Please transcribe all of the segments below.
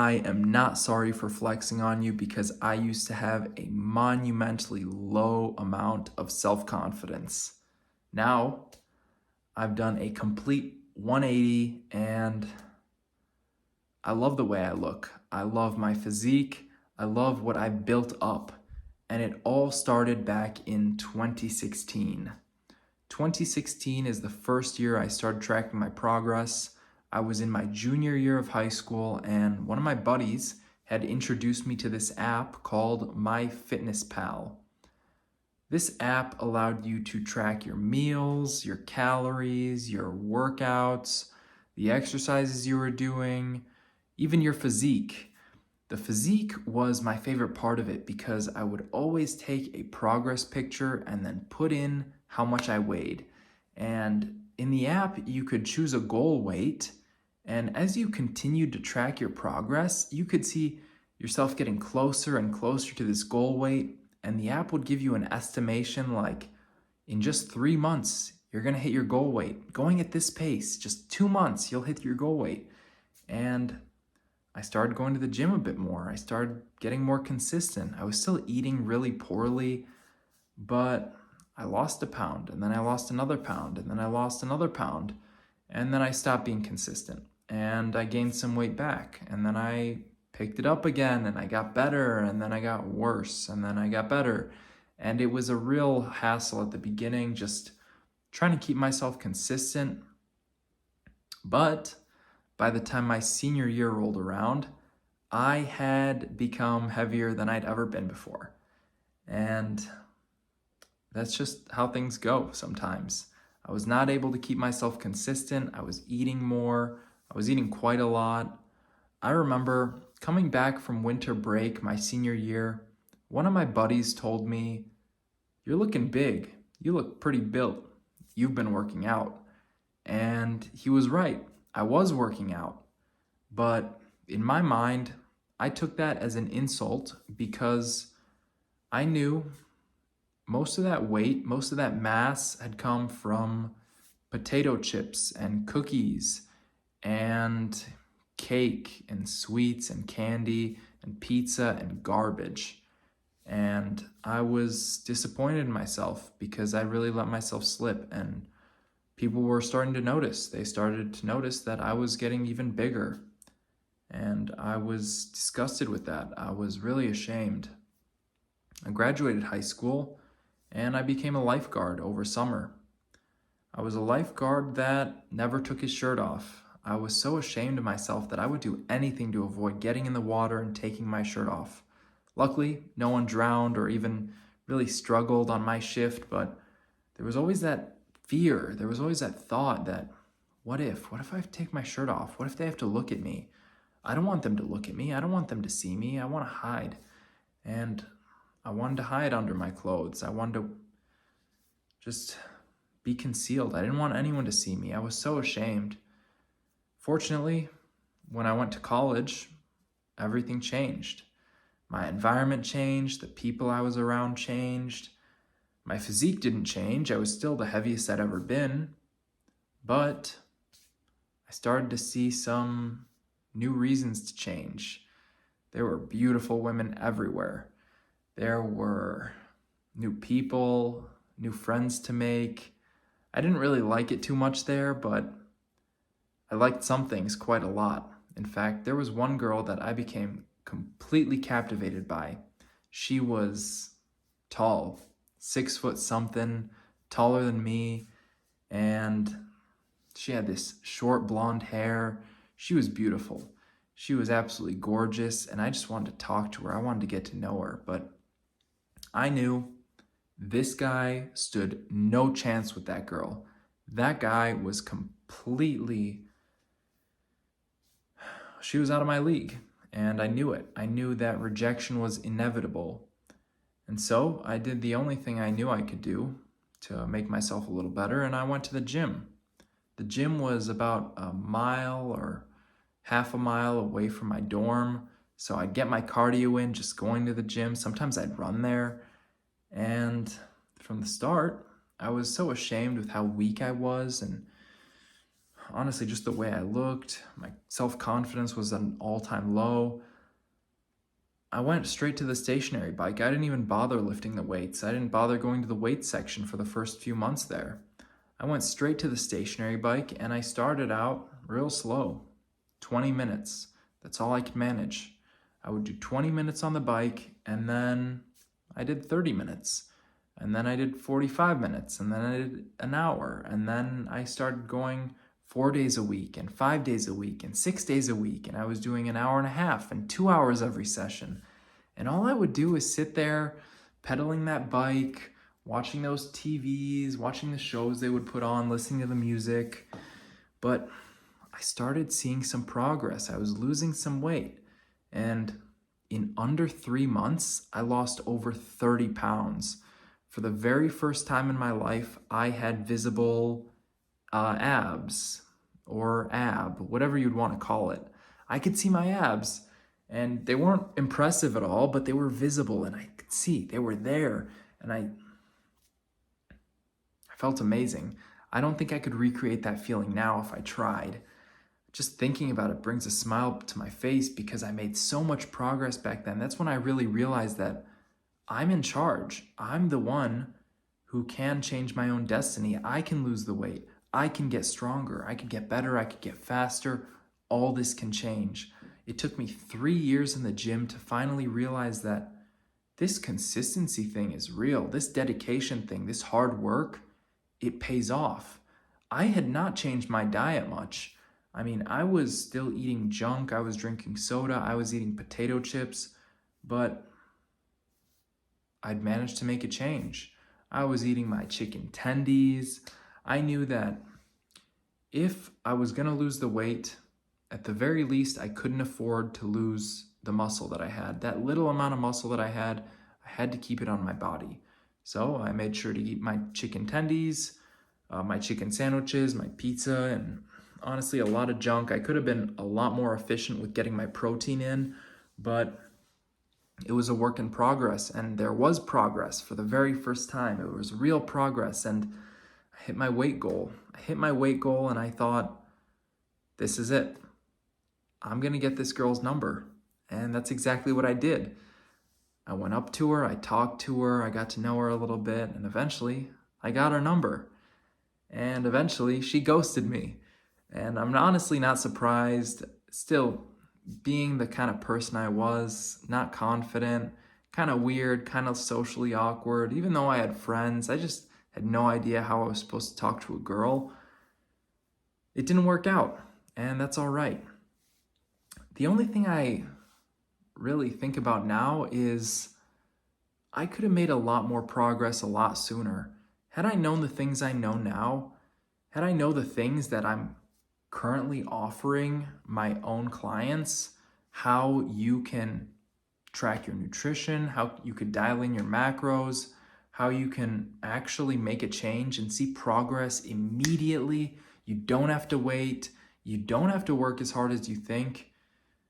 I am not sorry for flexing on you because I used to have a monumentally low amount of self-confidence. Now, I've done a complete 180 and I love the way I look. I love my physique. I love what I've built up. And it all started back in 2016. 2016 is the first year I started tracking my progress. I was in my junior year of high school, and one of my buddies had introduced me to this app called MyFitnessPal. This app allowed you to track your meals, your calories, your workouts, the exercises you were doing, even your physique. The physique was my favorite part of it because I would always take a progress picture and then put in how much I weighed. And in the app, you could choose a goal weight. And as you continued to track your progress, you could see yourself getting closer and closer to this goal weight. And the app would give you an estimation like, in just 3 months, you're gonna hit your goal weight. Going at this pace, just 2 months, you'll hit your goal weight. And I started going to the gym a bit more. I started getting more consistent. I was still eating really poorly, but I lost a pound, and then I lost another pound, and then I lost another pound, and then I stopped being consistent, and I gained some weight back, and then I picked it up again, and I got better, and then I got worse, and then I got better. And it was a real hassle at the beginning, just trying to keep myself consistent. But by the time my senior year rolled around, I had become heavier than I'd ever been before. And that's just how things go sometimes. I was not able to keep myself consistent. I was eating more. I was eating quite a lot. I remember coming back from winter break my senior year, one of my buddies told me, "You're looking big. You look pretty built. You've been working out." And he was right. I was working out. But in my mind, I took that as an insult because I knew most of that weight, most of that mass had come from potato chips and cookies and cake and sweets and candy and pizza and garbage. And I was disappointed in myself because I really let myself slip, and people were starting to notice. They started to notice that I was getting even bigger, and I was disgusted with that. I was really ashamed. I graduated high school and I became a lifeguard over summer. I was a lifeguard that never took his shirt off. I was so ashamed of myself that I would do anything to avoid getting in the water and taking my shirt off. Luckily, no one drowned or even really struggled on my shift, but there was always that fear. There was always that thought that, what if I take my shirt off? What if they have to look at me? I don't want them to look at me. I don't want them to see me. I want to hide. And I wanted to hide under my clothes. I wanted to just be concealed. I didn't want anyone to see me. I was so ashamed. Fortunately, when I went to college, everything changed. My environment changed. The people I was around changed. My physique didn't change. I was still the heaviest I'd ever been. But I started to see some new reasons to change. There were beautiful women everywhere. There were new people, new friends to make. I didn't really like it too much there, but I liked some things quite a lot. In fact, there was one girl that I became completely captivated by. She was tall, 6 foot something, taller than me, and she had this short blonde hair. She was beautiful. She was absolutely gorgeous, and I just wanted to talk to her. I wanted to get to know her, but I knew this guy stood no chance with that girl. That guy was she was out of my league, and I knew it. I knew that rejection was inevitable. And so I did the only thing I knew I could do to make myself a little better, and I went to the gym. The gym was about a mile or half a mile away from my dorm, so I'd get my cardio in just going to the gym. Sometimes I'd run there, and from the start, I was so ashamed with how weak I was, and honestly, just the way I looked, my self-confidence was at an all-time low. I went straight to the stationary bike. I didn't even bother lifting the weights. I didn't bother going to the weights section for the first few months there. I went straight to the stationary bike and I started out real slow, 20 minutes. That's all I could manage. I would do 20 minutes on the bike and then I did 30 minutes. And then I did 45 minutes and then I did an hour. And then I started going 4 days a week and 5 days a week and 6 days a week. And I was doing an hour and a half and 2 hours every session. And all I would do is sit there pedaling that bike, watching those TVs, watching the shows they would put on, listening to the music. But I started seeing some progress. I was losing some weight. And in under 3 months, I lost over 30 pounds. For the very first time in my life, I had visible abs or whatever you'd want to call it. I could see my abs and they weren't impressive at all, but they were visible and I could see they were there. And I felt amazing. I don't think I could recreate that feeling now if I tried. Just thinking about it brings a smile to my face because I made so much progress back then. That's when I really realized that I'm in charge. I'm the one who can change my own destiny. I can lose the weight. I can get stronger. I could get better. I could get faster. All this can change. It took me 3 years in the gym to finally realize that this consistency thing is real. This dedication thing, this hard work, it pays off. I had not changed my diet much. I mean, I was still eating junk. I was drinking soda. I was eating potato chips, but I'd managed to make a change. I was eating my chicken tendies. I knew that if I was going to lose the weight, at the very least, I couldn't afford to lose the muscle that I had. That little amount of muscle that I had to keep it on my body. So I made sure to eat my chicken tendies, my chicken sandwiches, my pizza, and honestly, a lot of junk. I could have been a lot more efficient with getting my protein in, but it was a work in progress, and there was progress for the very first time. It was real progress, and I hit my weight goal. And I thought, this is it. I'm going to get this girl's number. And that's exactly what I did. I went up to her, I talked to her, I got to know her a little bit, and eventually I got her number. And eventually she ghosted me. And I'm honestly not surprised. Still, being the kind of person I was, not confident, kind of weird, kind of socially awkward. Even though I had friends, I just had no idea how I was supposed to talk to a girl. It didn't work out, and that's all right. The only thing I really think about now is I could have made a lot more progress a lot sooner. Had I known the things I know now, had I known the things that I'm currently offering my own clients, how you can track your nutrition, how you could dial in your macros, how you can actually make a change and see progress immediately. You don't have to wait. You don't have to work as hard as you think.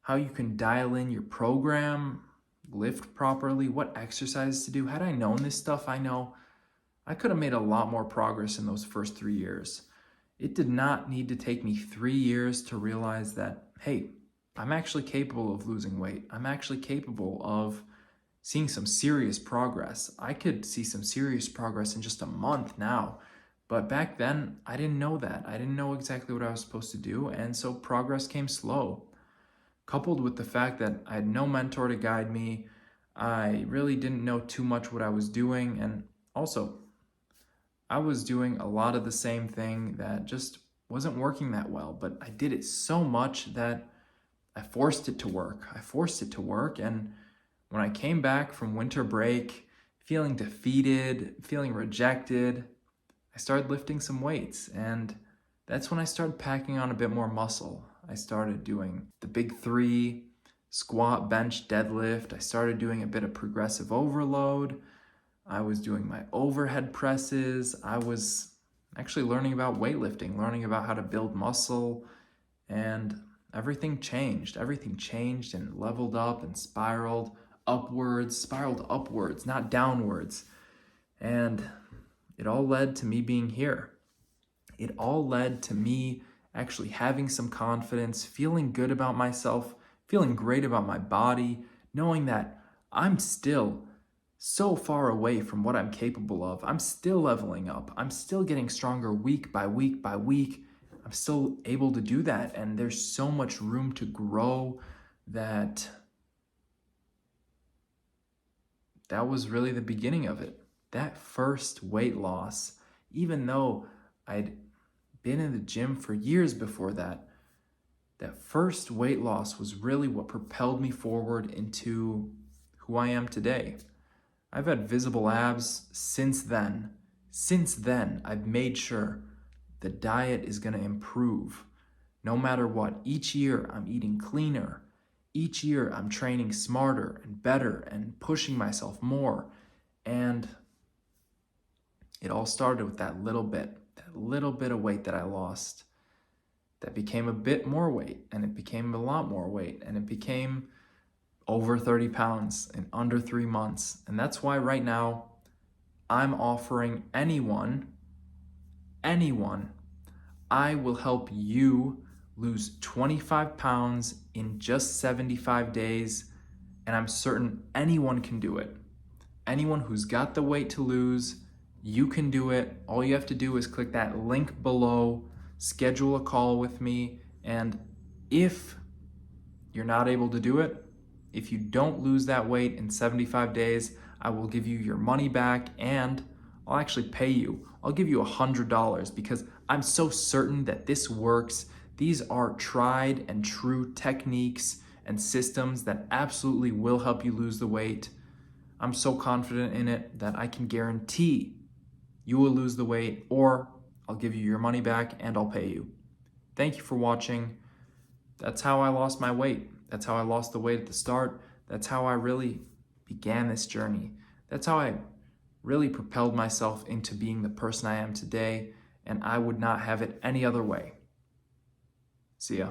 How you can dial in your program, lift properly, what exercises to do. Had I known this stuff I know, I could have made a lot more progress in those first 3 years. It did not need to take me 3 years to realize that, hey, I'm actually capable of losing weight. I'm actually capable of seeing some serious progress. I could see some serious progress in just a month now. But back then, I didn't know that. I didn't know exactly what I was supposed to do. And so progress came slow. Coupled with the fact that I had no mentor to guide me, I really didn't know too much what I was doing. And also, I was doing a lot of the same thing that just wasn't working that well. But I did it so much that I forced it to work. And when I came back from winter break, feeling defeated, feeling rejected, I started lifting some weights. And that's when I started packing on a bit more muscle. I started doing the big 3, squat, bench, deadlift. I started doing a bit of progressive overload. I was doing my overhead presses. I was actually learning about weightlifting, learning about how to build muscle, and everything changed. Everything changed and leveled up and spiraled upwards, not downwards. And it all led to me being here. It all led to me actually having some confidence, feeling good about myself, feeling great about my body, knowing that I'm still so far away from what I'm capable of. I'm still leveling up. I'm still getting stronger week by week by week. I'm still able to do that. And there's so much room to grow that was really the beginning of it. That first weight loss, even though I'd been in the gym for years before that, that first weight loss was really what propelled me forward into who I am today. I've had visible abs since then. Since then, I've made sure the diet is going to improve no matter what. Each year, I'm eating cleaner. Each year, I'm training smarter and better and pushing myself more. And it all started with that little bit of weight that I lost. That became a bit more weight, and it became a lot more weight, and it became over 30 pounds in under 3 months. And that's why right now I'm offering anyone, I will help you lose 25 pounds in just 75 days. And I'm certain anyone can do it. Anyone who's got the weight to lose, you can do it. All you have to do is click that link below, schedule a call with me. And if you're not able to do it, if you don't lose that weight in 75 days, I will give you your money back, and I'll actually pay you. I'll give you $100 because I'm so certain that this works. These are tried and true techniques and systems that absolutely will help you lose the weight. I'm so confident in it that I can guarantee you will lose the weight, or I'll give you your money back and I'll pay you. Thank you for watching. That's how I lost my weight. That's how I lost the weight at the start. That's how I really began this journey. That's how I really propelled myself into being the person I am today, and I would not have it any other way. See ya.